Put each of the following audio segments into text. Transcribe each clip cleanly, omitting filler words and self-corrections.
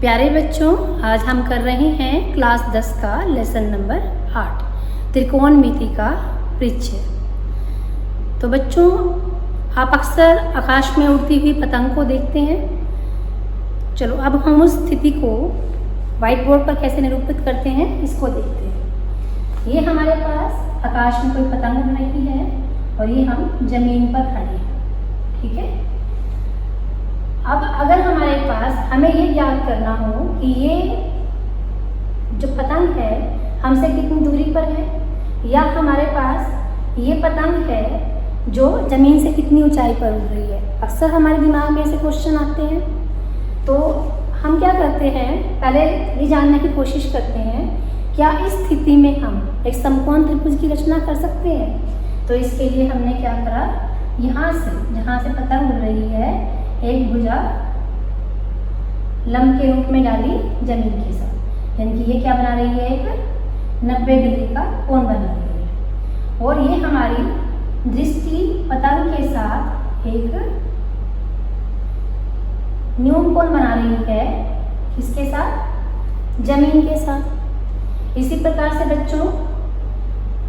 प्यारे बच्चों, आज हम कर रहे हैं क्लास 10 का लेसन नंबर 8 त्रिकोणमिति का परिचय। तो बच्चों, आप अक्सर आकाश में उड़ती हुई पतंग को देखते हैं। चलो अब हम उस स्थिति को व्हाइट बोर्ड पर कैसे निरूपित करते हैं इसको देखते हैं। ये हमारे पास आकाश में कोई पतंग उड़ रही है और ये हम जमीन पर खड़े हैं, ठीक है। अब अगर हमारे पास हमें ये याद करना हो कि ये जो पतंग है हमसे कितनी दूरी पर है, या हमारे पास ये पतंग है जो ज़मीन से कितनी ऊंचाई पर उड़ रही है। अक्सर हमारे दिमाग में ऐसे क्वेश्चन आते हैं, तो हम क्या करते हैं, पहले ये जानने की कोशिश करते हैं क्या इस स्थिति में हम एक समकोण त्रिभुज की रचना कर सकते हैं। तो इसके लिए हमने क्या करा, यहाँ से जहाँ से पतंग उड़ रही है एक भुजा लंब के रूप में डाली जमीन के साथ, यानी कि ये क्या बना रही है, एक 90 डिग्री का कोण बना रही है। और ये हमारी दृष्टि पतंग के साथ एक न्यून कोण बना रही है, किसके साथ, जमीन के साथ। इसी प्रकार से बच्चों,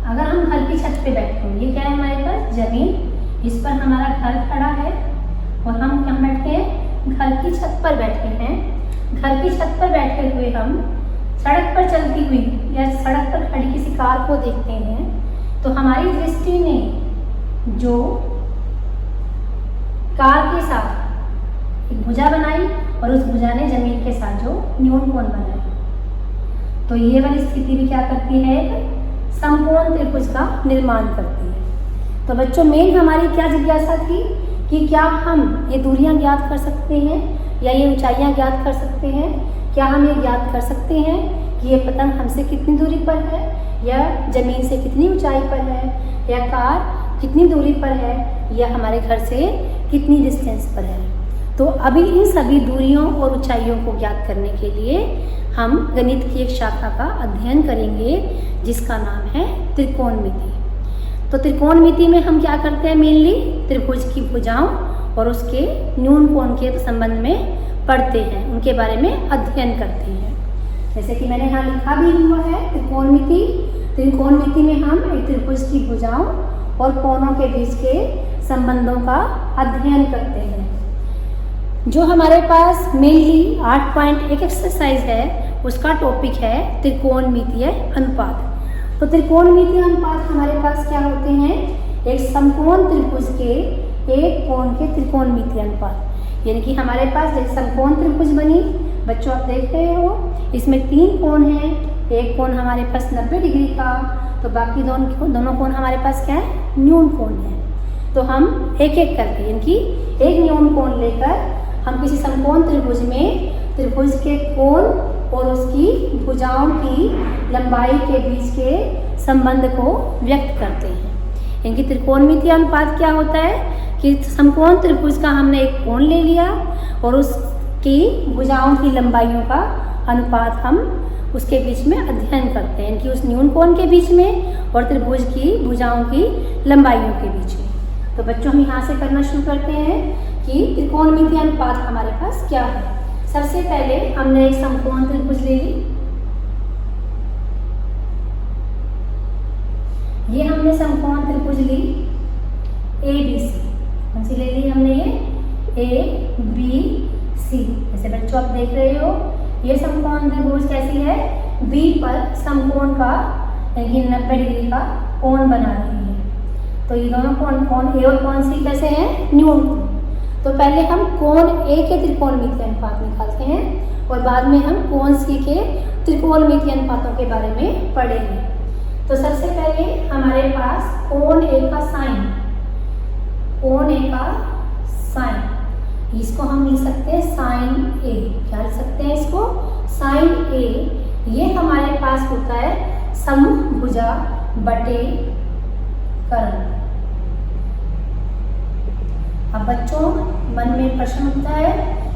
अगर हम घर की छत पे बैठे हैं, ये क्या है हमारे पास, जमीन, इस पर हमारा घर खड़ा है और हम कहाँ बैठे हैं, घर की छत पर बैठे हैं। घर की छत पर बैठे हुए हम सड़क पर चलती हुई या सड़क पर खड़ी किसी कार को देखते हैं, तो हमारी दृष्टि ने जो कार के साथ एक भुजा बनाई और उस भुजा ने जमीन के साथ जो न्यून कोण बनाया, तो ये वाली स्थिति भी क्या करती है, एक समकोण त्रिभुज का निर्माण करती है। तो बच्चों, मेन हमारी क्या जिज्ञासा थी कि क्या हम ये दूरियां ज्ञात कर सकते हैं या ये ऊंचाइयां ज्ञात कर सकते हैं। क्या हम ये ज्ञात कर सकते हैं कि ये पतंग हमसे कितनी दूरी पर है, या ज़मीन से कितनी ऊंचाई पर है, या कार कितनी दूरी पर है, या हमारे घर से कितनी डिस्टेंस पर है। तो अभी इन सभी दूरियों और ऊंचाइयों को ज्ञात करने के लिए हम गणित की एक शाखा का अध्ययन करेंगे जिसका नाम है त्रिकोणमिति। तो त्रिकोणमिति में हम क्या करते हैं, मेनली त्रिभुज की भुजाओं और उसके न्यून कोण के संबंध में पढ़ते हैं, उनके बारे में अध्ययन करते हैं। जैसे कि मैंने यहाँ लिखा भी हुआ है त्रिकोणमिति। त्रिकोणमिति में हम एक त्रिभुज की भुजाओं और कोणों के बीच के संबंधों का अध्ययन करते हैं। जो हमारे पास मेनली 8.1 एक्सरसाइज है उसका टॉपिक है त्रिकोणमितीय अनुपात। तो त्रिकोणमितीय अनुपात हमारे पास क्या होते हैं, एक समकोण त्रिभुज के एक कोण के त्रिकोणमितीय अनुपात। यानी कि हमारे पास जैसे समकोण त्रिभुज बनी, बच्चों आप देख रहे हो, इसमें 3 कोण हैं। एक कोण हमारे पास 90 डिग्री का, तो बाकी दोनों कोण हमारे पास क्या है, न्यून कोण है। तो हम एक एक करके, यानी कि एक न्यून कोण लेकर हम किसी समकोण त्रिभुज में त्रिभुज के कोण और उसकी भुजाओं की लंबाई के बीच के संबंध को व्यक्त करते हैं। इनकी त्रिकोणमितीय अनुपात क्या होता है कि समकोण त्रिभुज का हमने एक कोण ले लिया और उसकी भुजाओं की लंबाइयों का अनुपात हम उसके बीच में अध्ययन करते हैं, कि उस न्यून कोण के बीच में और त्रिभुज की भुजाओं की लंबाइयों के बीच में। तो बच्चों, हम यहाँ से करना शुरू करते हैं कि त्रिकोणमितीय अनुपात हमारे पास क्या है। सबसे पहले हमने एक समकोण त्रिभुज ले ली, ये हमने समकोण त्रिभुज ली ABC। कौन सी ले ली हमने, ये ABC। जैसे बच्चों आप देख रहे हो, ये समकोण त्रिभुज कैसी है, B पर समकोण का 90 डिग्री का कोण बना रही है। तो ये दोनों कोण A और कोण C कैसे हैं, न्यून कोण। तो पहले हम कोण A के त्रिकोणमितीय अनुपात निकालते हैं और बाद में हम कोण C के त्रिकोणमितीय अनुपातों के बारे में पढ़ेंगे। तो सबसे पहले हमारे पास कोण A का साइन, कोण A का साइन, इसको हम लिख सकते हैं साइन A। क्या लिख सकते हैं इसको, साइन A। ये हमारे पास होता है समभुजा बटे कर्ण। अब बच्चों, मन में प्रश्न उठता है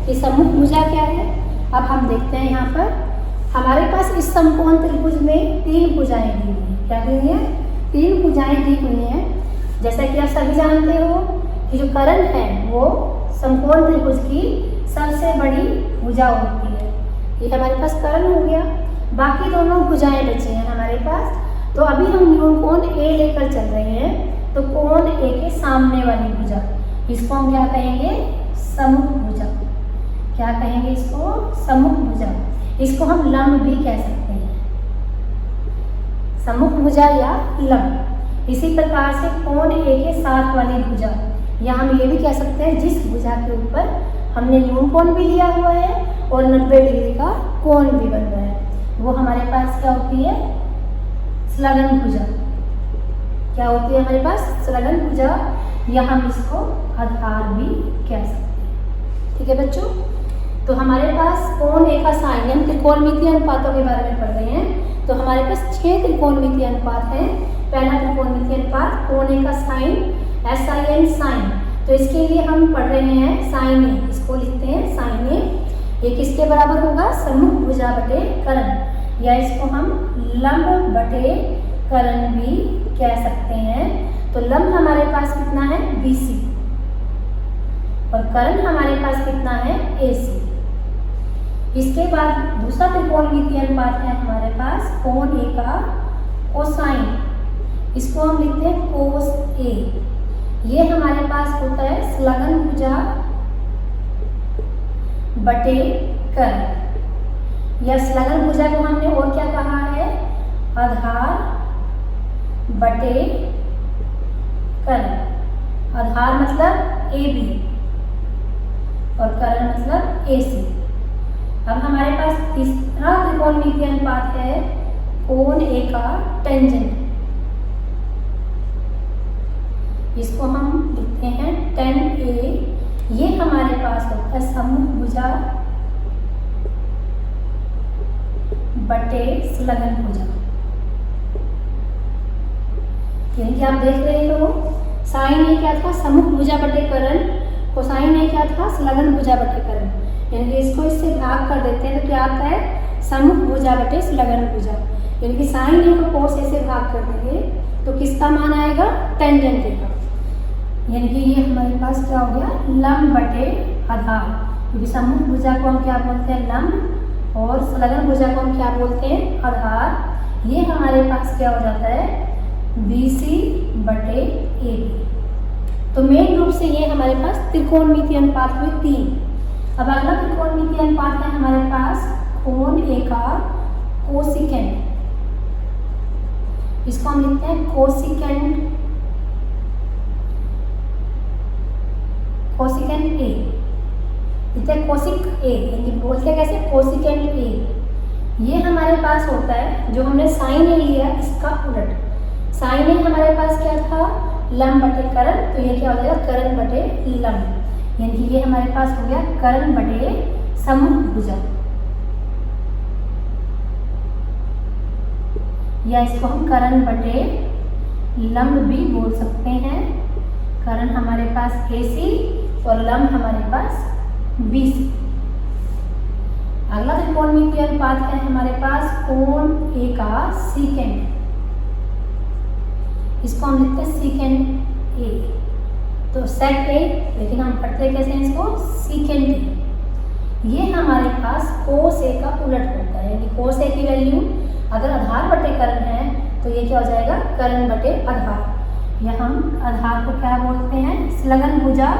कि समभुजा क्या है। अब हम देखते हैं, यहाँ पर हमारे पास इस समकोण त्रिभुज में 3 भुजाएं दी हुई हैं। क्या दी हुई है, 3 भुजाएं दी हुई हैं। जैसा कि आप सभी जानते हो कि जो कर्ण है वो समकोण त्रिभुज की सबसे बड़ी भुजा होती है। ये हमारे पास कर्ण हो गया, बाकी दोनों भुजाएं बची हैं हमारे पास। तो अभी हम न्यून कोण ए लेकर चल रहे हैं, तो कोण ए के सामने वाली भुजा, इसको हम क्या कहेंगे, सम्मुख भुजा। क्या कहेंगे इसको, सम्मुख भुजा। इसको हम लंब भी कह सकते हैं, सम्मुख भुजा या लंब। इसी प्रकार से कोण ए के साथ वाली भुजा, या हम ये भी कह सकते हैं जिस भुजा के ऊपर हमने न्यून कोण भी लिया हुआ है और 90 डिग्री का कोण भी बन रहा है, वो हमारे पास क्या होती है, स्लगन भुजा। क्या होती है हमारे पास, स्लगन भुजा, या हम इसको आधार भी कह सकते हैं। ठीक है बच्चों, तो हमारे पास कोण ए का साइन, हम त्रिकोणमितीय अनुपातों के बारे में पढ़ रहे हैं। तो हमारे पास 6 त्रिकोणमितीय अनुपात हैं। पहला त्रिकोणमितीय अनुपात कोण ए का साइन, SIN साइन। तो इसके लिए हम पढ़ रहे हैं साइन ए, इसको लिखते हैं साइन ए। ये किसके बराबर होगा, सम्मुख भुजा बटे कर्ण, या इसको हम लंब बटे कर्ण भी कह सकते हैं। तो लंब हमारे पास कितना है, BC, और कर्ण हमारे पास कितना है, AC। इसके बाद दूसरा त्रिकोणमितीय अनुपात है हमारे पास कोण ए का कोसाइन, इसको हम लिखते हैं कोस ए। ये हमारे पास होता है स्लगन भुजा बटे कर्ण, या स्लगन भुजा को हमने और क्या कहा है, आधार बटे कर्ण। आधार मतलब AB और कर्ण मतलब AC। अब हमारे पास तीसरा त्रिकोणमितीय अनुपात है कोण ए का टेंजेंट, इसको हम लिखते हैं tan A। ये हमारे पास होता है सम्मुख भुजा बटे स्लगन भुजा। यानी कि आप देख रहे हो, साइन ए क्या था, सम्मुख भुजा बटे कर्ण, कोसाइन ए क्या था, स्लगन भुजा बटे कर्ण। यानी कि इसको इससे भाग कर देते हैं तो क्या आता है, सम्मुख भुजा बटे स्लगन भुजा। यानी कि साइन ए को कोस ए से भाग कर देंगे तो किसका मान आएगा, टेंजेंट ए का। यानी कि ये हमारे पास क्या हो गया, लंब बटे आधार, क्योंकि सम्मुख भुजा को हम क्या बोलते हैं, लंब, और स्लगन भुजा को हम क्या बोलते हैं, आधार। ये हमारे पास क्या हो जाता है, BC बटे AB। तो मेन रूप से ये हमारे पास त्रिकोणमितीय अनुपात हुए 3। अब अगला त्रिकोणमितीय अनुपात है हमारे पास कोण ए का कोसिकेंड, इसको हम लिखते हैं कोसिकेंड, कोसिकेंड ए, लिखते हैं कोसिक ए, यानी बोलते कैसे, कोसिकेंड ए। ये हमारे पास होता है, जो हमने साइन ए लिया इसका उलट। साइन ए हमारे पास क्या था, लंब बटे कर्ण, तो ये क्या हो जाएगा, कर्ण बटे लंब। यानी कि ये हमारे पास हो गया कर्ण बटे सम्मुख भुजा, या इसको हम कर्ण बटे लंब भी बोल सकते हैं। कर्ण हमारे पास AC और लंब हमारे पास BC। अगला त्रिकोणमितीय अनुपात है हमारे पास कोण ए का सीकेंड, इसको हम लिखते हैं सीकेंड ए। तो सेक ए, लेकिन हम पढ़ते कैसे हैं इसको, सीकेंड ए। ये हमारे पास कोस ए का उलट होता है, यानी कोस ए की वैल्यू अगर आधार बटे कर्ण है तो ये क्या हो जाएगा, कर्ण बटे आधार, या हम आधार को क्या बोलते हैं, स्लगन भुजा,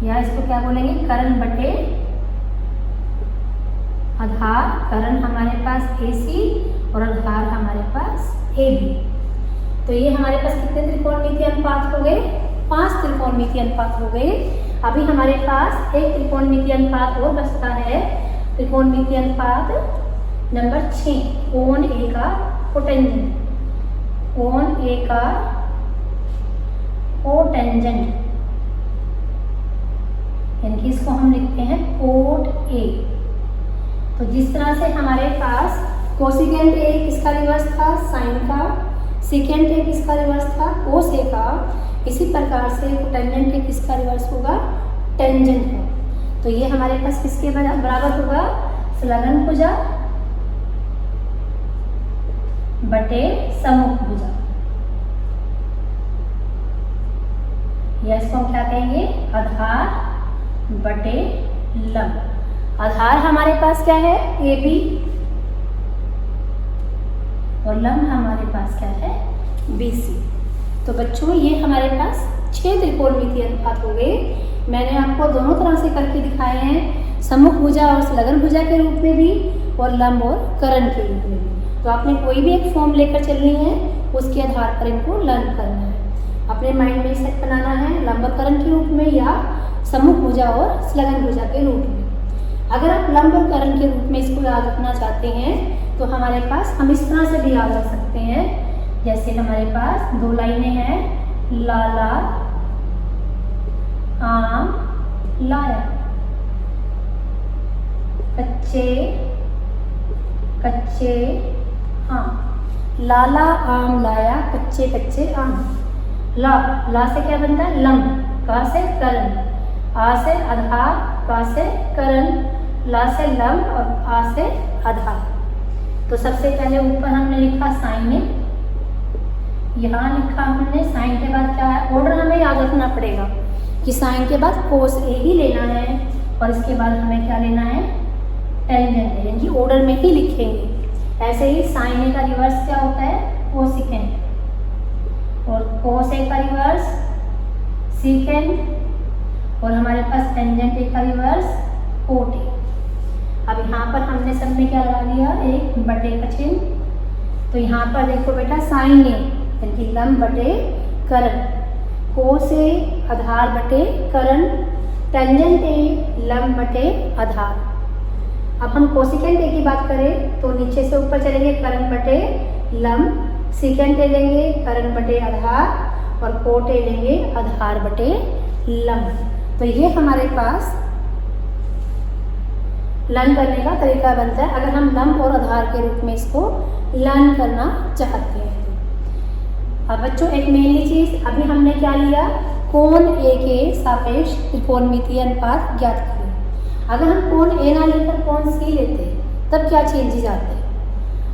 या इसको क्या बोलेंगे, कर्ण बटे आधार। कर्ण हमारे पास AC और आधार हमारे पास AB। तो ये हमारे पास कितने त्रिकोणमितीय अनुपात हो गए, 5 त्रिकोणमितीय अनुपात हो गए। अभी हमारे पास एक त्रिकोणमितीय अनुपात और बचता है, त्रिकोणमितीय अनुपात नंबर 6, कोण ए का कोटेंजेंट, कोण ए का कोटेंजेंट, यानी कि इसको हम लिखते हैं कोट ए। तो जिस तरह से हमारे पास कोसिकेंट ए किसका रिवर्स था, साइन का, सेकेंड ए किसका रिवर्स था, कोस ए का, इसी प्रकार से कोटेंजेंट ए किसका रिवर्स होगा, टेंजेंट का। तो ये हमारे पास किसके बराबर होगा, स्लगन भुजा बटे सम्मुख भुजा, या इसको हम क्या कहेंगे, आधार बटे लंब। आधार हमारे पास क्या है, AB, और लंब हमारे पास क्या है, BC। तो बच्चों ये हमारे पास 6 त्रिकोणमितीय अनुपात हो गए। मैंने आपको दोनों तरह से करके दिखाए हैं, सम्मुख भुजा और संलग्न भुजा के रूप में भी, और लंब और कर्ण के रूप में भी। तो आपने कोई भी एक फॉर्म लेकर चलनी है, उसके आधार पर इनको लर्न करना है। अपने माइंड में सेट बनाना है, लंब और कर्ण के रूप में या सम्मुख भुजा और संलग्न भुजा के रूप में। अगर आप लंब और कर्ण के रूप में इसको याद रखना चाहते हैं तो हमारे पास हम इस तरह से भी याद रख सकते हैं। जैसे हमारे पास 2 लाइनें हैं, लाला आम लाया, कच्चे कच्चे आम। लाला आम लाया, कच्चे कच्चे आम। ला से क्या बनता है, लंब, का से कर्ण, आ से आधार, का से कर्ण, ला से लंब और आ से आधार। तो सबसे पहले ऊपर हमने लिखा साइन, यहाँ लिखा हमने साइन के बाद क्या है, ऑर्डर हमें याद रखना पड़ेगा कि साइन के बाद कोस ए ही लेना है और इसके बाद हमें क्या लेना है, टेंजेंट, यानी ऑर्डर में ही लिखेंगे। ऐसे ही साइन ए का रिवर्स क्या होता है, कोसिकेंट, और कोस ए का रिवर्स सीकेंट, और हमारे पास टेंजेंट ए का रिवर्स कोट ए। अब यहाँ पर हमने सब में क्या लगा दिया, एक बटे का चिन्ह। तो यहाँ पर देखो बेटा साइन ए यानी लंब बटे कर्ण, कोस ए आधार बटे कर्ण, टेंजेंट ए लंब बटे आधार। अब हम कोसिकेंट ए की बात करें तो नीचे से ऊपर चलेंगे, कर्ण बटे लंब, सीकेंट ए लेंगे कर्ण बटे आधार, और कोट ए लेंगे आधार बटे लंब। तो ये हमारे पास लर्न करने का तरीका बनता है अगर हम लंब और आधार के रूप में इसको लर्न करना चाहते हैं। अब बच्चों एक मेनली चीज़ अभी हमने क्या लिया, कोण ए के सापेक्ष त्रिकोणमितीय अनुपात ज्ञात करें। अगर हम कोण ए ना लेकर कोण सी लेते तब क्या चेंजेस आते हैं।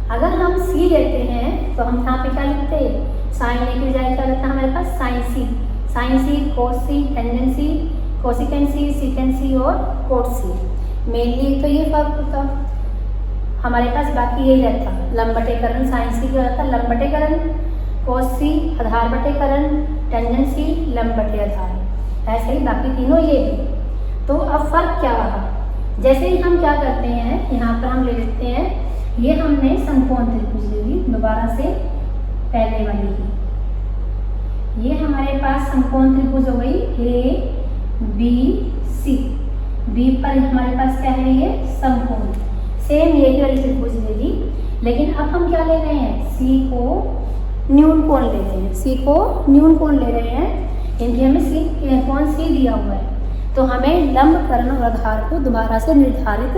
अगर हम सी लेते हैं तो हम यहाँ पे क्या लिखते हैं, साइन ए की बजाय क्या लगता है हमारे पास साइन सी, साइन सी, कोस सी, टेंजेंट सी, कोसिकेंट सी, सीकेंट सी और कोट सी। मेनली तो ये फर्क होता हमारे पास, बाकी यही रहता, लंब बटे कर्ण, साइन सी क्या रहता लंब बटे कर्ण, कोस सी आधार बटे कर्ण, टेंजेंट सी लंब बटे आधार, ऐसे ही बाकी तीनों ये भी। तो अब फर्क क्या रहा, जैसे ही हम क्या करते हैं, यहाँ पर हम ले लेते हैं, ये हमने समकोण त्रिभुज ले ली, दोबारा से पहले वाली ही, ये हमारे पास समकोण त्रिभुज हो गई ए बी सी। बी पर हमारे पास क्या है, ये समकोण, सेम ये वाली त्रिभुज ले ली। लेकिन अब हम क्या ले रहे हैं, सी को न्यून कोण ले रहे हैं, सी को न्यून कोण ले रहे हैं, इनकी हमें सी कोण सी दिया हुआ है। तो हमें लंब कर्ण और आधार को दोबारा से निर्धारित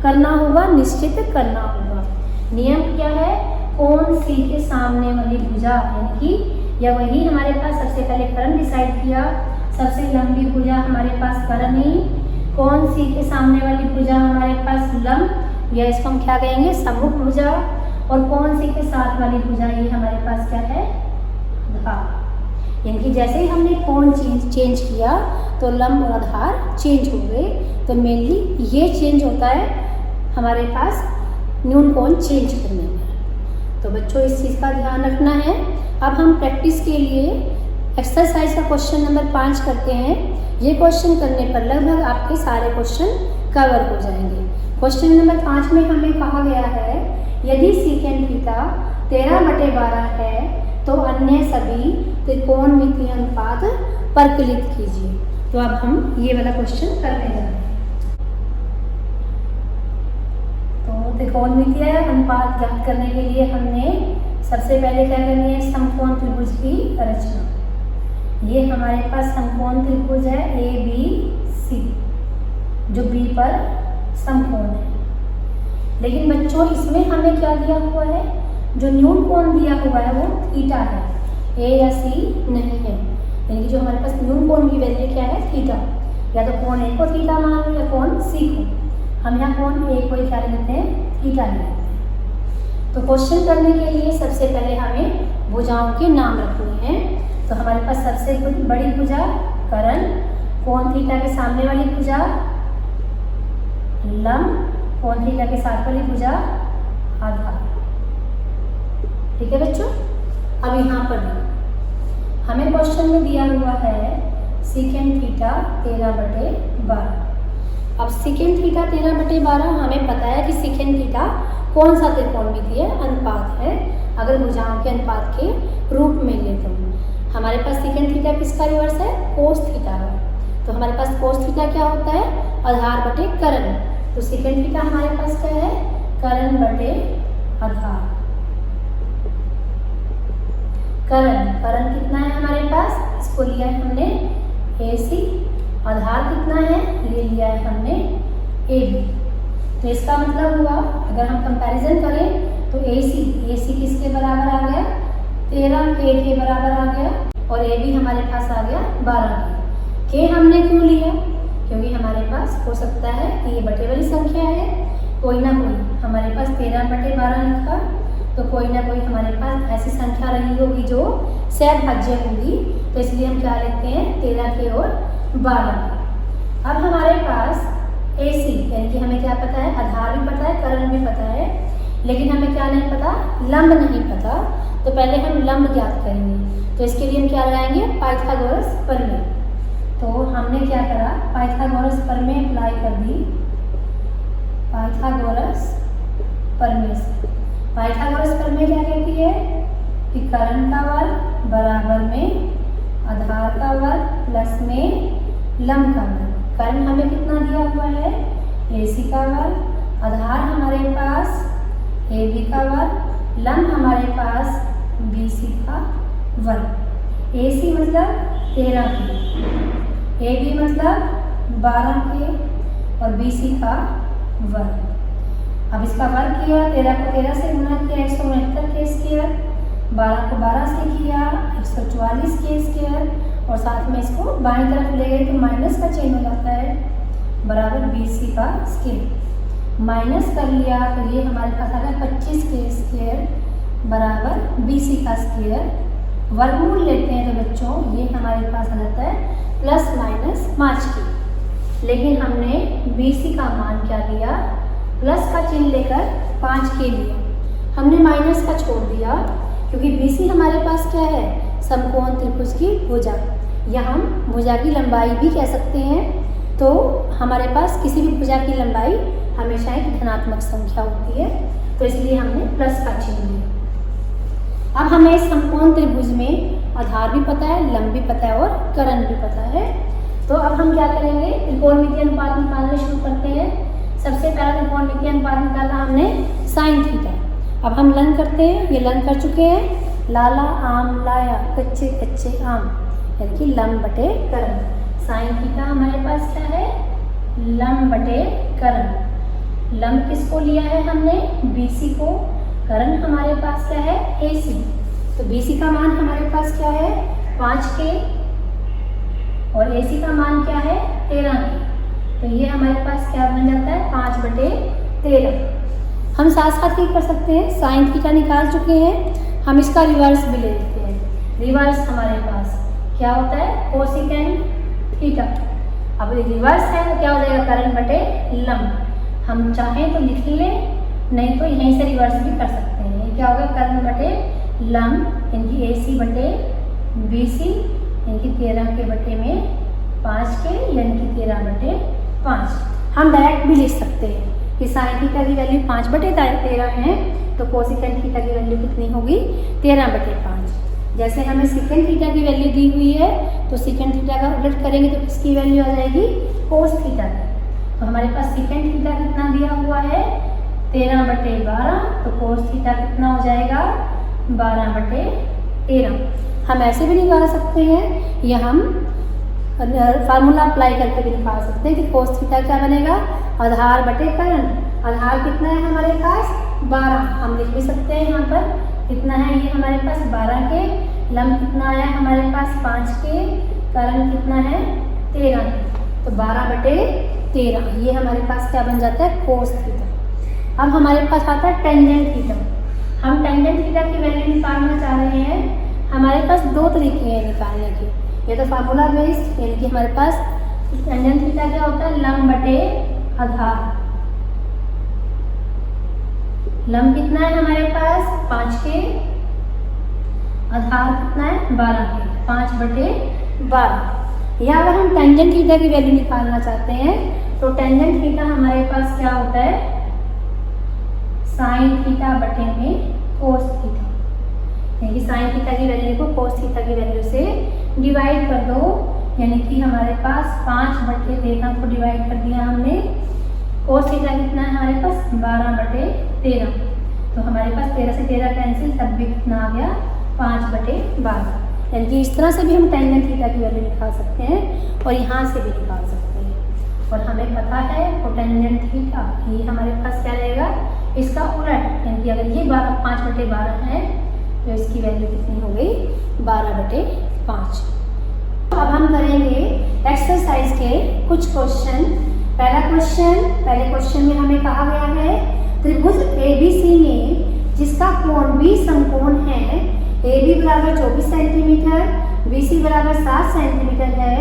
करना होगा, निश्चित करना होगा। नियम क्या है, कोण सी के सामने वाली भुजा यानी कि या वही हमारे पास सबसे पहले कर्ण डिसाइड किया, सबसे लंबी भुजा हमारे पास कर्ण ही, कोण सी के सामने वाली भुजा हमारे पास लंब, या इसको हम क्या कहेंगे सम्मुख भुजा, और कोण सी के साथ वाली भुजा ये हमारे पास क्या है, आधार। यानी कि जैसे ही हमने कोण चेंज किया तो लंब और आधार चेंज हो गए। तो मेनली ये चेंज होता है हमारे पास न्यून कोण चेंज करने पर। तो बच्चों इस चीज़ का ध्यान रखना है। अब हम प्रैक्टिस के लिए एक्सरसाइज का क्वेश्चन नंबर 5 करते हैं। ये क्वेश्चन करने पर लगभग आपके सारे क्वेश्चन कवर हो जाएंगे। क्वेश्चन नंबर 5 में हमें कहा गया है, यदि सीकेंट थीटा 13/12 है तो अन्य सभी त्रिकोणमितीय अनुपात परिकलित कीजिए। तो अब हम ये वाला क्वेश्चन करने जा रहे हैं। तो त्रिकोणमितीय अनुपात ज्ञात करने के लिए हमने सबसे पहले क्या करनी है, समकोण त्रिभुज की रचना। ये हमारे पास समकोण त्रिभुज है ए बी सी, जो बी पर समकोण है। लेकिन बच्चों इसमें हमें क्या दिया हुआ है, जो न्यून कोण दिया हुआ है वो थीटा है, ए या सी नहीं है। यानी कि जो हमारे पास न्यून कोण की वैल्यू क्या है, थीटा। या तो कोण ए को थीटा मान लो या कोण सी को। हम यहाँ कोण ए को क्या लेते हैं, थीटा लेते हैं। तो क्वेश्चन करने के लिए सबसे पहले हमें भुजाओं के नाम रखने हैं। तो हमारे पास सबसे बड़ी भुजा कर्ण, कोण थीटा के सामने वाली भुजा लंब कोण थीटा के साथ वाली भुजा आधार। ठीक है बच्चों। अब यहाँ पर हमें क्वेश्चन में दिया हुआ है सेकेंड थीटा 13/12। अब सेकेंड थीटा 13/12 हमें पता है कि सेकेंड थीटा कौन सा त्रिकोणमितीय अनुपात है, अगर भुजाओं के अनुपात के रूप में ले तो हमारे पास सेकेंड थीटा किसका रिवर्स है, कोस थीटा है। तो हमारे पास कोस थीटा क्या होता है, आधार बटे करण। तो सेकेंड थीटा हमारे पास क्या है, करण बटे आधार। करण कितना है हमारे पास, इसको लिया है हमने AC। आधार कितना है, ये लिया है हमने AB। तो इसका मतलब हुआ अगर हम कंपैरिजन करें तो AC किसके बराबर आ गया, 13K के बराबर आ गया, और AB हमारे पास आ गया 12K। K हमने क्यों लिया, क्योंकि हमारे पास हो सकता है कि ये बटे वाली संख्या है, कोई ना कोई हमारे पास 13/12 लिखा, तो कोई ना कोई हमारे पास ऐसी संख्या रही होगी जो सहभाज्य होगी। तो इसलिए हम क्या लिखते हैं, 13K और 12K। अब हमारे पास AC यानी कि हमें क्या पता है, आधार भी पता है, करण भी पता है, लेकिन हमें क्या नहीं पता, लंब नहीं पता। तो पहले हम लंब ज्ञात करेंगे। तो इसके लिए हम क्या लगाएंगे, पाइथागोरस प्रमेय। तो हमने क्या करा, पाइथागोरस प्रमेय अप्लाई कर दी। पाइथागोरस प्रमेय से पाइथागोरस प्रमेय क्या कहती है कि करण का वर्ग बराबर में आधार का वर्ग प्लस में लंब का वर्ग। करण हमें कितना दिया हुआ है, AC का वर्ग, आधार हमारे पास AB का वर्ग, लंब हमारे पास BC का वर्ग। AC मतलब 13K, AB मतलब 12K और BC का वर्ग। अब इसका वर्ग किया, 13 को 13 से गुना किया 169 के स्क्वायर, 12 को 12 से किया 144 के स्क्वायर, और साथ में इसको बाईं तरफ ले गए तो माइनस का चिन्ह हो जाता है, बराबर BC का स्क्वायर। माइनस कर लिया तो ये हमारे पास आ गया 25 के स्क्वायर बराबर BC का स्क्वायर। वर्गमूल लेते हैं तो बच्चों ये हमारे पास आ जाता है प्लस माइनस 5 की, लेकिन हमने BC का मान क्या लिया, प्लस का चिन्ह लेकर 5 के लिया, हमने माइनस का छोड़ दिया, क्योंकि BC हमारे पास क्या है, समकोण त्रिभुज की भुजा, या हम भुजा की लंबाई भी कह सकते हैं। तो हमारे पास किसी भी भुजा की लंबाई हमेशा एक धनात्मक संख्या होती है, तो इसलिए हमने प्लस का चिन्ह लिया। अब हमें समकोण त्रिभुज में आधार भी पता है, लंब भी पता है और करण भी पता है। तो अब हम क्या करेंगे, त्रिकोणमितीय अनुपात निकालना शुरू करते हैं। सबसे पहला त्रिकोणमितीय अनुपात निकाला हमने साइन थीटा। अब हम लंघ करते हैं, ये लंघ कर चुके हैं, लाला आम लाया कच्चे कच्चे आम, यानी कि लंब बटे करण। साइन थीटा हमारे पास क्या है, लंब बटे करण। लंब किसको लिया है हमने, BC को, करण हमारे पास क्या है, AC। तो BC का मान हमारे पास क्या है, 5K, और AC का मान क्या है, 13K। तो ये हमारे पास क्या बन जाता है, 5/13। हम साथ साथ ही कर सकते हैं, साइन थीटा निकाल चुके हैं, हम इसका रिवर्स भी ले लेते हैं। रिवर्स हमारे पास क्या होता है, कोसेकेंड थीटा। अब रिवर्स है तो क्या हो जाएगा, करण बटे लंब। हम चाहें तो लिख लें, नहीं तो यहीं से रिवर्स भी कर सकते हैं। ये क्या होगा, करण बटे लंब, इनकी AC बटे BC, इनकी 13 के बटे में 5K, यानी कि 13/5। हम डायरेक्ट भी लिख सकते हैं कि साइन थीटा की वैल्यू 5/13 है, तो कोसेकेंड थीटा की वैल्यू कितनी होगी, 13/5। जैसे हमें सेकेंड थीटा की वैल्यू दी हुई है, तो सेकेंड थीटा का उलट करेंगे तो किसकी वैल्यू आ जाएगी, कोस थीटा की। तो हमारे पास सेकेंड थीटा कितना दिया हुआ है, 13/12, तो कोस थीटा कितना हो जाएगा, 12/13। हम ऐसे भी निकाल सकते हैं, या हम फार्मूला अप्लाई करके भी निकाल सकते हैं कि कोस थीटा क्या बनेगा, आधार बटे करण। आधार कितना है हमारे पास, 12, हम लिख भी सकते हैं यहाँ पर कितना है, ये हमारे पास 12K, लंब कितना आया हमारे पास 5K, करण कितना है 13K, तो 12/13। ये हमारे पास क्या बन जाता है, कोस थीटा। अब हमारे पास आता है टेंजेंट थीटा। हम टेंजेंट थीटा की वैल्यू निकालना चाह रहे हैं। हमारे पास दो तरीके हैं निकालने के, ये तो फार्मूला बेस्ड, यानी कि हमारे पास टेंजेंट थीटा क्या होता है, लंब बटे आधार। लंब कितना है हमारे पास 5 के, आधार कितना है 12 के, 5/12। या अगर हम टेंजेंट थीटा की वैल्यू निकालना चाहते हैं तो टेंजेंट थीटा हमारे पास क्या होता है, साइन थीटा बटे में कोस थीटा। यानी साइन थीटा की वैल्यू को कोस थीटा की वैल्यू से डिवाइड कर दो, यानी कि हमारे पास 5/13 को डिवाइड कर दिया हमने। कोस थीटा कितना है हमारे पास 12/13, तो हमारे पास 13 से 13 कैंसिल, तब भी कितना आ गया 5/12। यानी कि इस तरह से भी हम टेंजेंट थीटा की वैल्यू निकाल सकते हैं और यहाँ से भी निकाल सकते हैं। और हमें पता है कोटेंजेंट थीटा ये हमारे पास क्या रहेगा, इसका उलट, यानी कि अगर ये 5/12 है तो इसकी वैल्यू कितनी हो गई 12/5। अब हम करेंगे एक्सरसाइज के कुछ क्वेश्चन। पहले क्वेश्चन में हमें कहा गया है त्रिभुज ABC में जिसका कोण B समकोण है, AB बराबर 24 सेंटीमीटर, BC बराबर 7 सेंटीमीटर है,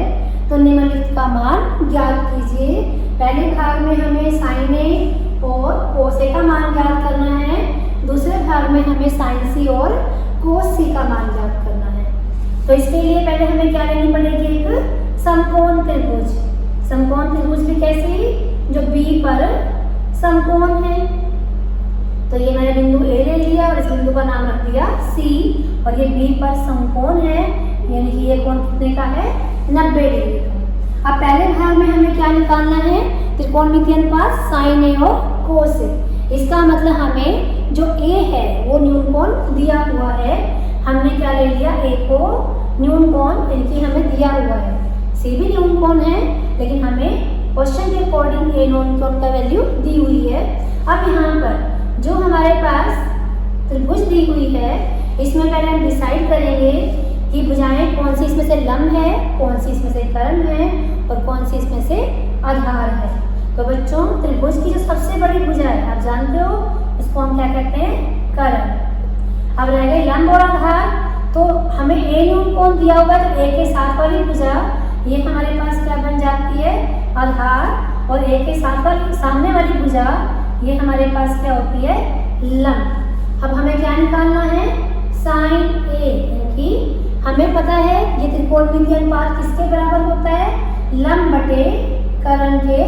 तो निम्नलिखित का मान ज्ञात कीजिए। पहले भाग में हमें साइन A और कोस A का मान ज्ञात करना है, दूसरे भाग में हमें साइन C और कोस C का मान ज्ञात करना है। तो इसके लिए पहले हमें क्या लेनी पड़ेगी, एक समकोण त्रिभुज। समकोण त्रिभुज भी कैसे, जो B पर समकोण है। तो ये मैंने बिंदु A ले लिया और इस बिंदु का नाम रख दिया C, और ये B पर समकोण है, यानी कि ये कोण कितने का है 90 डिग्री का। अब पहले भाग में हमें क्या निकालना है, त्रिकोणमितीय अनुपात साइन A और कोस A। इसका मतलब हमें जो A है वो न्यून कोण दिया हुआ है, हमने क्या ले लिया A को न्यून कोण, यानी हमें दिया हुआ है। C भी न्यून कोण है, लेकिन हमें क्वेश्चन के अकॉर्डिंग A न्यून कोण का वैल्यू दी हुई है। अब यहाँ पर जो हमारे पास त्रिभुज दी हुई है, इसमें पहले हम डिसाइड करेंगे कि भुजाएं कौन सी इसमें से लंब है, कौन सी इसमें से कर्ण है और कौन सी इसमें से आधार है। तो बच्चों त्रिभुज की जो सबसे बड़ी भुजा है आप जानते हो, उसको हम क्या कहते हैं, कर्ण। अब रह गए लंब और आधार, तो हमें A न्यून कोण दिया हुआ है, तो A के साथ वाली भुजा ये हमारे पास क्या बन जाती है, आधार, और A के साथ वाली सामने वाली भुजा ये हमारे पास क्या होती है, लंब। अब हमें क्या निकालना है, साइन A, यानी हमें पता है ये त्रिकोणमितीय अनुपात किसके बराबर होता है, लंब बटे कर्ण के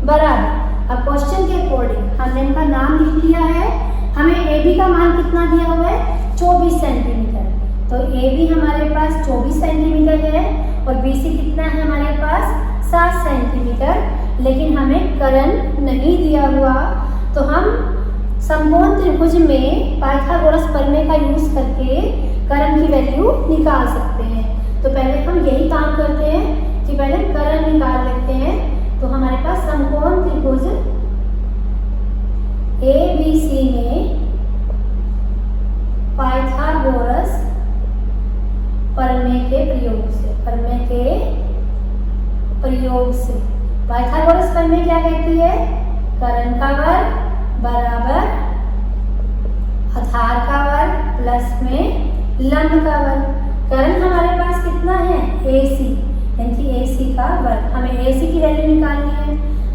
बराबर। अब क्वेश्चन के अकॉर्डिंग हमने इनका नाम लिख लिया है। हमें AB का मान कितना दिया हुआ है 24 सेंटीमीटर, तो AB हमारे पास 24 सेंटीमीटर है और BC कितना है हमारे पास 7 सेंटीमीटर, लेकिन हमें कर्ण नहीं दिया हुआ। तो हम समकोण त्रिभुज में पाइथागोरस प्रमेय का यूज करके कर्ण की वैल्यू निकाल सकते हैं। तो पहले हम यही काम करते हैं कि पहले कर्ण निकाल लेते हैं। तो हमारे पास समकोण त्रिभुज ABC में पाइथागोरस प्रमेय के प्रयोग से पाइथागोरस प्रमेय क्या कहती है, कर्ण का वर्ग बराबर आधार का वर्ग प्लस में लंब का वर्ग। कर्ण हमारे पास कितना है AC, यानी कि AC का वर्ग, हमें AC की वैल्यू निकालनी है।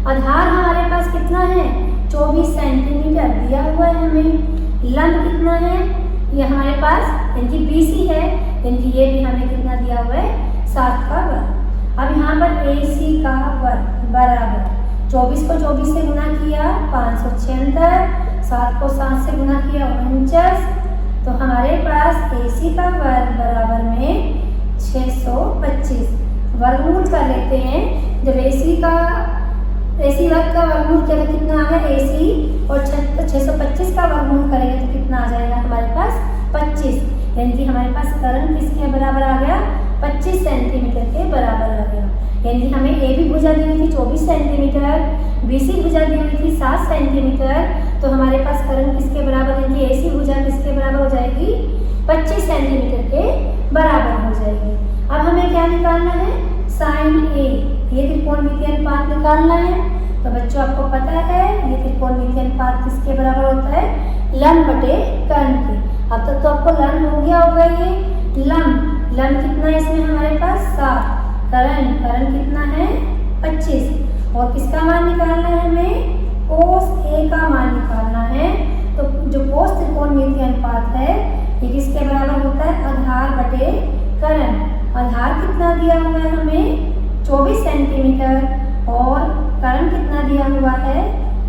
आधार हमारे पास कितना है 24 सेंटीमीटर दिया हुआ है हमें। लंब कितना है ये हमारे पास, यानी कि BC है, यानी कि ये भी हमें कितना दिया हुआ है 7 का वर्ग। अब यहाँ पर AC का वर्ग बराबर 24 को 24 से गुना किया 576, 7 को 7 से गुना किया 49, तो हमारे पास AC का वर्ग बराबर में 625। वर्गमूल कर लेते हैं, जब AC वर्ग का वर्गमूल करें कितना आ गया AC, और 625 का वर्गमूल करेंगे तो कितना आ जाएगा हमारे पास 25, यानी कि हमारे पास कर्ण किसके बराबर आ गया 25 सेंटीमीटर के बराबर आ गया। यानी कि हमें AB भुजा दी हुई थी 24 सेंटीमीटर, BC भुजा दी हुई थी 7 सेंटीमीटर, तो हमारे पास कर्ण किसके बराबर, यानी कि AC भुजा किसके बराबर हो जाएगी 25 सेंटीमीटर के बराबर हो जाएगी। अब हमें क्या निकालना है, साइन A, ये त्रिकोणमितीय अनुपात निकालना है। तो बच्चों आपको पता है ये त्रिकोणमितीय अनुपात किसके बराबर होता है, लंब बटे कर्ण के। अब तक तो आपको लंब हो गया होगा, ये लंब कितना है इसमें हमारे पास 7, कर्ण कितना है 25, और किसका मान निकालना है हमें, कोस A का मान निकालना है। तो बटे करण। आधार कितना दिया हुआ है हमें 24 सेंटीमीटर और करण कितना दिया हुआ है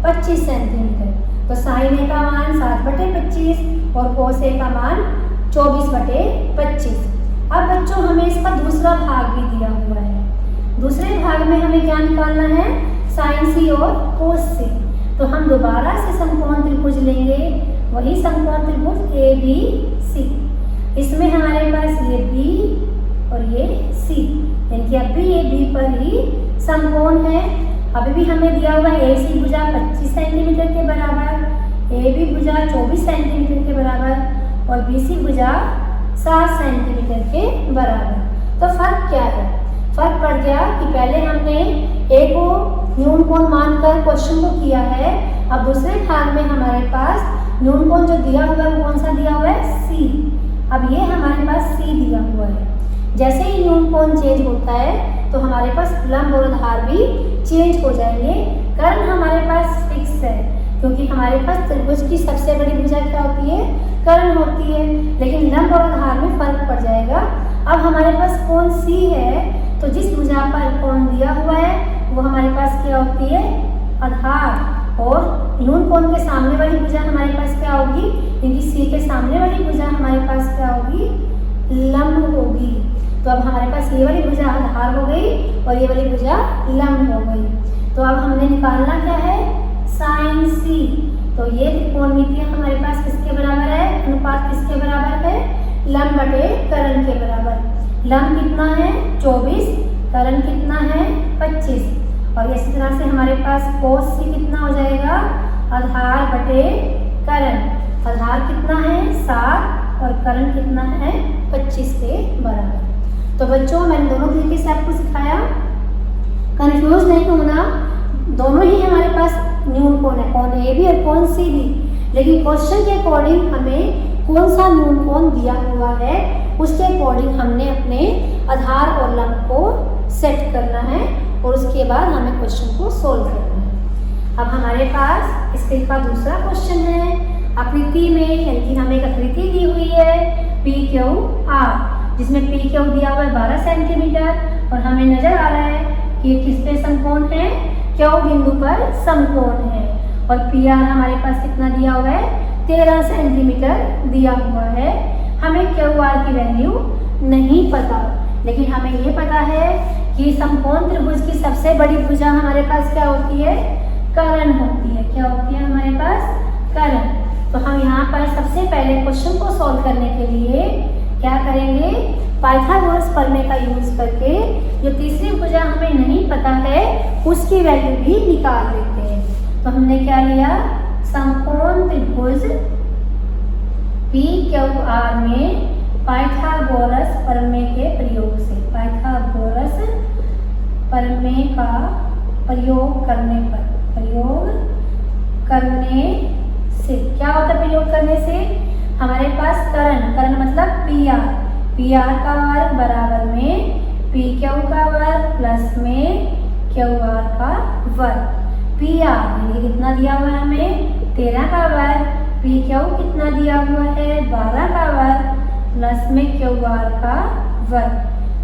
25 सेंटीमीटर। तो साइन ए का मान 7/25 और कोस ए का मान 24/25। अब बच्चों हमें इसका दूसरा भाग भी दिया हुआ है। दूसरे भाग में हमें क्या निकालना है, साइन सी और कोस सी। तो हम दोबारा से समकोण त्रिभुज लेंगे, वही समकोण त्रिभुज ए बी सी। इसमें हमारे पास ये बी और ये सी, यानी कि अब भी ये बी पर ही समकोण है। अभी भी हमें दिया हुआ है ए सी भुजा 25 सेंटीमीटर के बराबर, ए बी भुजा 24 सेंटीमीटर के बराबर और बी सी भुजा 7 सेंटीमीटर के बराबर। तो फर्क क्या है, फर्क पड़ गया कि पहले हमने ए को न्यून कोण मानकर क्वेश्चन को किया है, अब दूसरे भाग में हमारे पास न्यून कोण जो दिया हुआ है वो कौन सा दिया हुआ है, सी। अब ये हमारे पास सी दिया हुआ है। जैसे ही न्यून कोण चेंज होता है तो हमारे पास लंब और आधार भी चेंज हो जाएंगे। कर्ण हमारे पास फिक्स है क्योंकि हमारे पास त्रिभुज की सबसे बड़ी भुजा क्या होती है, कर्ण होती है, लेकिन लंब और आधार में फर्क पड़ जाएगा। अब हमारे पास कोण सी है तो जिस भुजा पर कोण दिया हुआ है वो हमारे पास क्या होती है, आधार, और न्यून कोण के सामने वाली भुजा हमारे पास क्या होगी, क्योंकि सी के सामने वाली भुजा हमारे पास क्या होगी, लंब होगी। तो अब हमारे पास ये वाली भुजा आधार हो गई और ये वाली भुजा लंब हो गई। तो अब हमने निकालना क्या है, साइन सी। तो ये त्रिकोणमितिय हमारे पास किसके बराबर है, अनुपात किसके बराबर है, लंब बटे कर्ण के बराबर। लंब कितना है 24, कर्ण कितना है 25। और इसी तरह से हमारे पास कोस सी कितना हो जाएगा, आधार बटे कर्ण। आधार कितना है 7 और कर्ण कितना है 25 के बराबर। तो बच्चों मैंने दोनों तरीके से आपको सिखाया, कंफ्यूज नहीं होना। दोनों ही हमारे पास न्यून कोण है, कोण ए भी और कोण सी भी, लेकिन क्वेश्चन के अकॉर्डिंग हमें कौन सा न्यून कोण दिया हुआ है उसके अकॉर्डिंग हमने अपने आधार और लंब को सेट करना है और उसके बाद हमें क्वेश्चन को सोल्व करना है। अब हमारे पास इसके का दूसरा क्वेश्चन है आकृति में, यानी कि हमें एक आकृति दी हुई है पी क्यू आर, जिसमें पी क्यू दिया हुआ है 12 सेंटीमीटर और हमें नजर आ रहा है कि ये किस पे समकोण है, क्यू बिंदु पर समकोण है। और पी आर हमारे पास कितना दिया हुआ है, 13 सेंटीमीटर दिया हुआ है। हमें क्यू आर की वैल्यू नहीं पता, लेकिन हमें ये पता है कि समकोण त्रिभुज की सबसे बड़ी भुजा हमारे पास क्या होती है, कर्ण होती है। क्या होती है हमारे पास, कर्ण। तो हम यहाँ पर सबसे पहले क्वेश्चन को सॉल्व करने के लिए क्या करेंगे, पाइथागोरस प्रमेय का यूज करके जो तीसरी भुजा हमें नहीं पता है उसकी वैल्यू भी निकाल लेते हैं। तो हमने क्या लिया, समकोण त्रिभुज पी क्यू आर में पाइथागोरस प्रमेय के प्रयोग से, पाइथागोरस प्रमेय का प्रयोग करने पर, प्रयोग करने से क्या होता है, प्रयोग करने से हमारे पास कर्ण मतलब पी आर का वर्ग बराबर में पी क्यू का वर्ग प्लस में क्यू आर का वर्ग। पी आर ये कितना दिया हुआ है हमें 13 का वर्ग, पी क्यू कितना दिया हुआ है 12 का वर्ग प्लस में क्यू आर का वर्ग।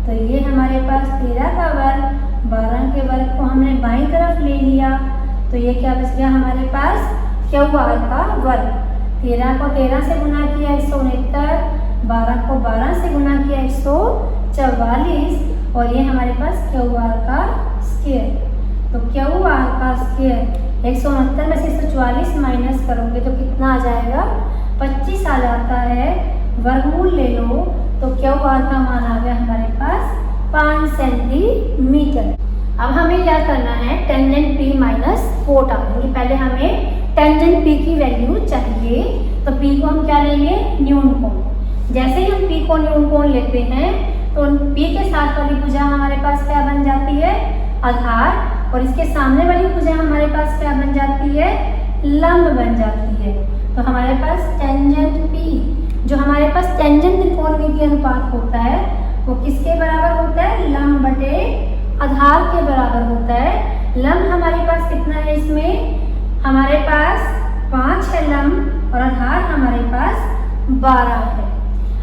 तो ये हमारे पास 13 का वर्ग, 12 के वर्ग को हमने बाईं तरफ ले लिया तो ये क्या बच गया हमारे पास, क्यू आर का वर्ग। 13 को 13 से गुना किया 169, 12 को 12 से गुना किया 144 और ये हमारे पास क्यू आर का स्क्वायर। तो क्यू आर का स्क्वायर 169 में से 144 माइनस करोगे तो कितना आ जाएगा, 25 आ जाता है। वर्गमूल ले लो तो क्यू आर का मान आ गया हमारे पास 5 सेंटीमीटर। अब हमें क्या करना है, टेंजेंट पी माइनस कोटा, यानी पहले हमें टेंजेंट पी की वैल्यू चाहिए। तो पी को हम क्या लेंगे, न्यून कोण। जैसे ही हम पी को न्यून कोण लेते हैं तो पी के साथ वाली भुजा हमारे पास क्या बन जाती है, आधार, और इसके सामने वाली भुजा हमारे पास क्या बन जाती है, लंब बन जाती है। तो हमारे पास टेंजेंट पी, जो हमारे पास टेंजेंट त्रिकोणमितीय अनुपात होता है वो किसके बराबर होता है, लंब बटे आधार के बराबर होता है। लंब हमारे पास कितना है, इसमें हमारे पास 5 है लंब और आधार हमारे पास 12 है।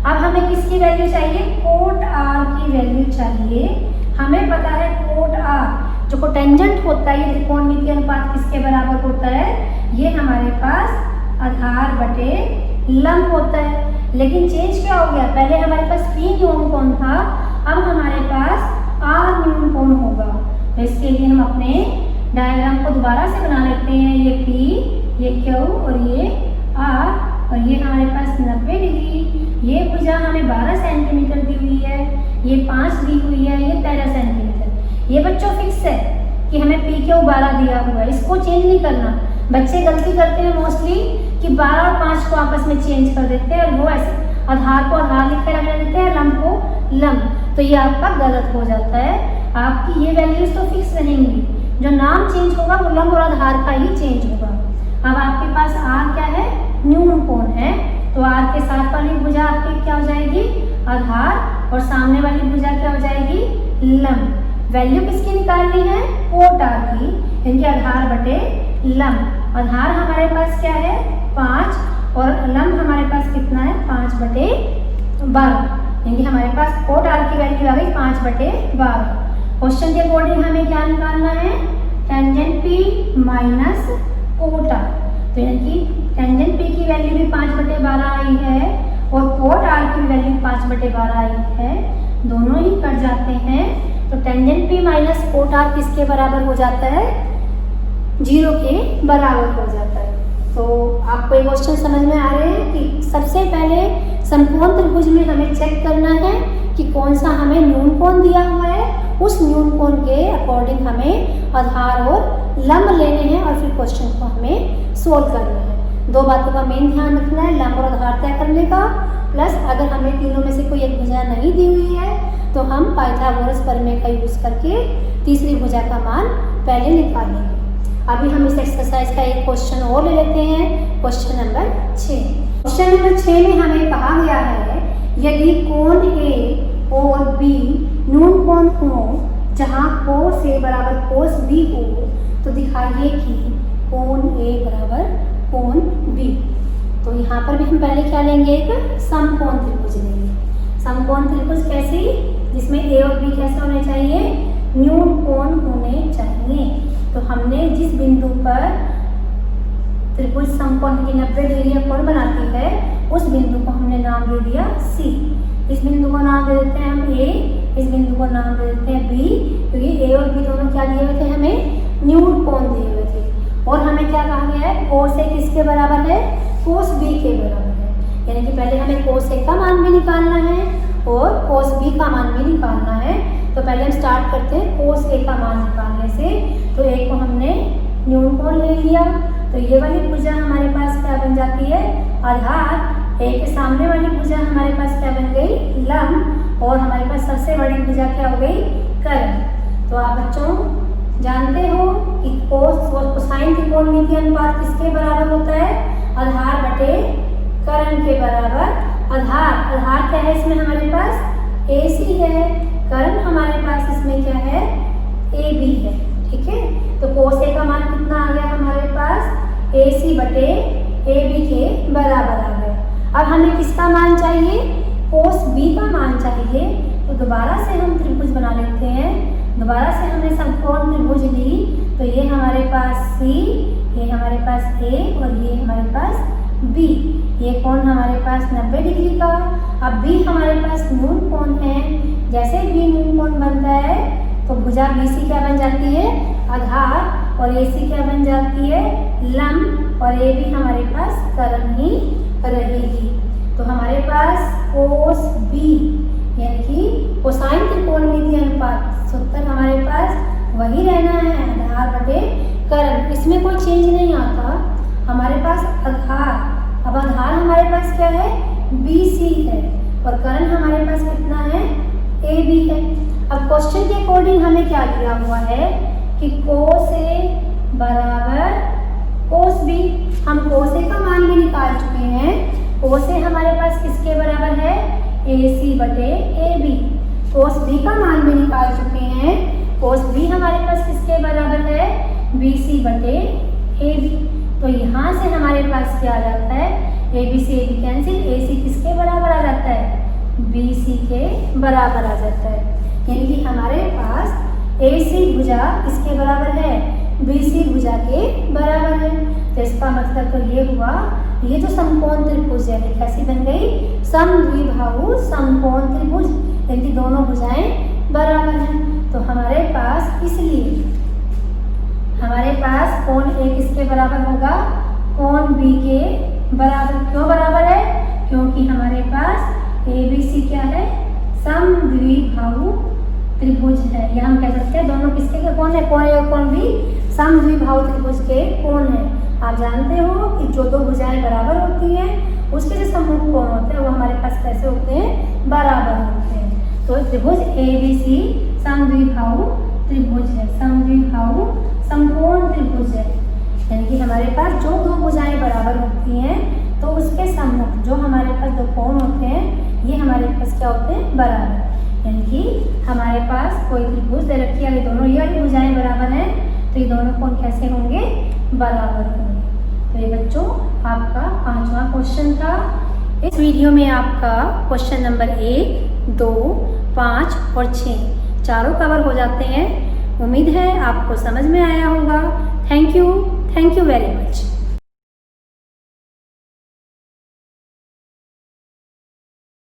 अब हमें किसकी वैल्यू चाहिए, कोट आर की वैल्यू चाहिए। हमें पता है कोट आर जो कोटेंजेंट होता है, ये त्रिकोणमितीय अनुपात किसके बराबर होता है, ये हमारे पास आधार बटे लंब होता है। लेकिन चेंज क्या हो गया, पहले हमारे पास पी न्यून कोण था, अब हमारे पास आर न्यून कोण होगा। तो इसके लिए हम अपने डायग्राम को दोबारा से बना लेते हैं। ये पी, ये क्यू और ये आर, और ये हमारे पास 90 डिग्री। ये भुजा हमें 12 सेंटीमीटर दी हुई है, ये 5 दी हुई है, ये 13 सेंटीमीटर। ये बच्चों फिक्स है कि हमें पी क्यू 12 दिया हुआ है, इसको चेंज नहीं करना। बच्चे गलती करते हैं मोस्टली कि 12 और 5 को आपस में चेंज कर देते हैं, और वो ऐसे आधार को आधार लिख कर रख देते हैं, लंब को लंब। तो ये आपका गलत हो जाता है। आपकी ये वैल्यूज तो फिक्स रहेंगी, जो नाम चेंज होगा वो लंब और आधार का ही चेंज होगा। अब आपके पास आर क्या है, न्यून कोण है, तो आर के साथ वाली भुजा आपकी क्या हो जाएगी, आधार, और सामने वाली भुजा क्या हो जाएगी, लंब। वैल्यू किसकी निकालनी है, कोट आर की, इनके आधार बटे लंब। आधार हमारे पास क्या है 5, और लंब हमारे पास कितना है 5 बटे 12, यानी हमारे पास कोट आर की वैल्यू आ गई 5 बटे 12। क्वेश्चन के अकॉर्डिंग हमें क्या निकालना है, tangent p minus cot r. तो यानी कि टेंजेंट पी की वैल्यू भी 5 बटे 12 आई है, और कोट आर की वैल्यू 5 बटे 12 आई है, दोनों ही कट जाते हैं। तो tangent p minus cot r किसके बराबर हो जाता है, 0 के बराबर हो जाता है। तो आपको ये क्वेश्चन समझ में आ रहे हैं कि सबसे पहले समकोण त्रिभुज में हमें चेक करना है कि कौन सा हमें न्यून कोण दिया हुआ है, उस न्यून कोण के अकॉर्डिंग हमें आधार और लंब लेने हैं, और फिर क्वेश्चन को हमें सोल्व करना है। 2 बातों का मेन ध्यान रखना है, लंब और आधार तय करने का, प्लस अगर हमें तीनों में से कोई एक भुजा नहीं दी हुई है तो हम पाइथागोरस प्रमेय का यूज करके तीसरी भुजा का मान पहले निकालेंगे। अभी हम इस एक्सरसाइज का एक क्वेश्चन और ले लेते हैं, क्वेश्चन नंबर 6। क्वेश्चन नंबर 6 में हमें कहा गया है, यदि कोण ए और बी न्यून कोण हो जहाँ कोस ए बराबर कोस बी हो, तो दिखाइए कि कोण ए बराबर कोण बी। तो यहाँ पर भी हम पहले क्या लेंगे, एक समकोण त्रिभुज लेंगे। समकोण त्रिभुज कैसे, जिसमें ए और बी कैसे होने चाहिए, न्यून कोण होने चाहिए। तो हमने जिस बिंदु पर त्रिभुज समकोण की 90 डिग्री कोण बनाती है, उस बिंदु को हमने नाम दे दिया सी। इस बिंदु को नाम दे देते हैं हम ए, इस बिंदु को नाम दे देते हैं बी, क्योंकि ए और बी दोनों क्या दिए हुए थे, हमें न्यून कोण दिए हुए थे। और हमें क्या कहा गया है, कोस ए किसके बराबर है, कोस बी के बराबर है। यानी कि पहले हमें कोस ए का मान भी निकालना है और कोस बी का मान भी निकालना है। तो पहले हम स्टार्ट करते हैं कोस ए का मान निकालने से। तो ए को हमने न्यून कोण ले लिया, तो ये वाली भुजा हमारे पास क्या बन जाती है, आधार। ए के सामने वाली भुजा हमारे पास क्या बन गई, लंब, और हमारे पास सबसे बड़ी भुजा क्या हो गई, कर्ण। तो आप बच्चों जानते हो कि कोस और कोसाइन त्रिकोणमितीय अनुपात किसके बराबर होता है, आधार बटे कर्ण के बराबर। आधार क्या है इसमें हमारे पास, AC है, कर्ण हमारे पास इसमें क्या है, AB है। ठीक है, तो कोस ए का मान कितना आ गया हमारे पास, AC बटे AB के बराबर आ गया। अब हमें किसका मान चाहिए, कोस B का मान चाहिए। तो दोबारा से हम त्रिभुज बना लेते हैं। दोबारा से हमने समकोण त्रिभुज ली, तो ये हमारे पास C, ये हमारे पास A और ये हमारे पास B। ये कोण हमारे पास 90 डिग्री का। अब B हमारे पास न्यून कोण है, जैसे B न्यून कोण बनता है तो भुजा BC क्या बन जाती है, आधार, और AC क्या बन जाती है, लंब, और AB हमारे पास कर्ण ही रहेगी। तो हमारे पास कोस B यानी कि कोसाइन त्रिकोणमितीय अनुपात सूत्र हमारे पास वही रहना है, आधार बटे कर्ण। इसमें कोई चेंज नहीं आता। हमारे पास आधार, अब आधार हमारे पास क्या है, BC है, और कर्ण हमारे पास कितना है, AB है। अब क्वेश्चन के अकॉर्डिंग हमें क्या दिया हुआ है कि कोस A बराबर कोस B। हम कोस A का मान भी निकाल चुके हैं। कोस A हमारे पास किसके बराबर है, AC बटे AB। कोस B का मान भी निकाल चुके हैं। कोस B हमारे पास किसके बराबर है, BC बटे AB। तो यहाँ से हमारे पास क्या आ जाता है, ए बी सी कैंसिल, ए सी किसके बराबर आ जाता है, बी सी के बराबर आ जाता है। यानी कि हमारे पास ए सी भुजा किसके बराबर है, बी सी भुजा के बराबर है। तो इसका मतलब तो ये हुआ, ये जो समकोण त्रिभुज है कैसी बन गई, समद्विबाहु समकोण त्रिभुज, यानी दोनों भुजाएं बराबर हैं। तो हमारे पास इसलिए हमारे पास कोण ए किसके बराबर होगा, कोण बी के बराबर। क्यों बराबर है, क्योंकि हमारे पास ए बी सी क्या है, समद्विबाहु त्रिभुज है। या हम कह सकते हैं दोनों किसके कोण है, कोण ए और कोण बी समद्विबाहु त्रिभुज के कोण है। आप जानते हो कि जो दो भुजाएं बराबर होती हैं उसके जो सम्मुख कोण होते हैं वो हमारे पास कैसे होते हैं, बराबर होते हैं। तो त्रिभुज ए बी सी समद्विबाहु त्रिभुज है, समद्विबाहु समकोण त्रिभुज है। यानी कि हमारे पास जो दो भुजाएं बराबर होती हैं तो उसके सम्मुख जो हमारे पास दो कोण होते हैं ये हमारे पास क्या होते हैं, बराबर। यानी कि हमारे पास कोई त्रिभुज दे रखी है, दोनों ये वाली भुजाएं बराबर हैं तो ये दोनों कोण कैसे होंगे, बराबर होंगे। तो ये बच्चों आपका 5वां क्वेश्चन था। इस वीडियो में आपका क्वेश्चन नंबर 1, 2, 5 और 6 चारों कवर हो जाते हैं। उम्मीद है आपको समझ में आया होगा। Thank you very much.